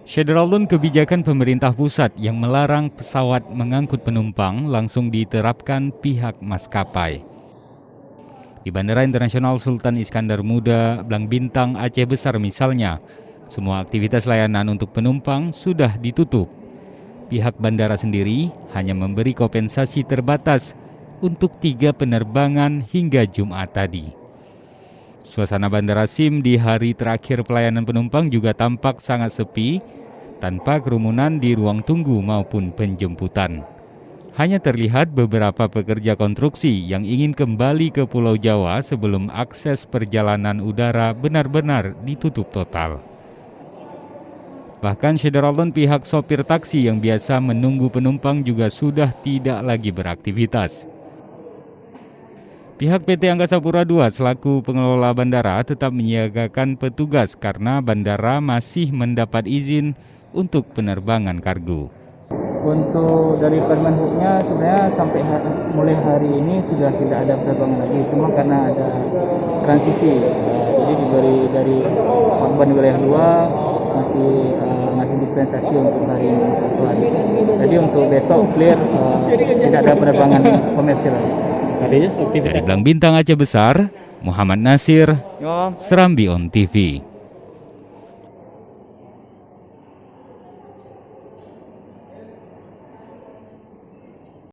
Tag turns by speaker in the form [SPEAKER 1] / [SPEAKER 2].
[SPEAKER 1] Syederalun kebijakan pemerintah pusat yang melarang pesawat mengangkut penumpang langsung diterapkan pihak maskapai. Di Bandara Internasional Sultan Iskandar Muda, Blang Bintang, Aceh Besar misalnya, semua aktivitas layanan untuk penumpang sudah ditutup. Pihak bandara sendiri hanya memberi kompensasi terbatas untuk 3 penerbangan hingga Jumat tadi. Suasana Bandara SIM di hari terakhir pelayanan penumpang juga tampak sangat sepi, tanpa kerumunan di ruang tunggu maupun penjemputan. Hanya terlihat beberapa pekerja konstruksi yang ingin kembali ke Pulau Jawa sebelum akses perjalanan udara benar-benar ditutup total. Bahkan Syederalun pihak sopir taksi yang biasa menunggu penumpang juga sudah tidak lagi beraktivitas. Pihak PT Angkasa Pura II selaku pengelola bandara tetap menyiagakan petugas karena bandara masih mendapat izin untuk penerbangan kargo.
[SPEAKER 2] Untuk dari Permenhubnya sebenarnya sampai mulai hari ini sudah tidak ada penerbangan lagi, cuma karena ada transisi. Jadi diberi dari korban wilayah 2 masih ngasih dispensasi untuk hari ini. Jadi untuk besok clear, tidak ada penerbangan komersil lagi.
[SPEAKER 1] Dari Blang Bintang Aceh Besar, Muhammad Nasir, Serambi On TV.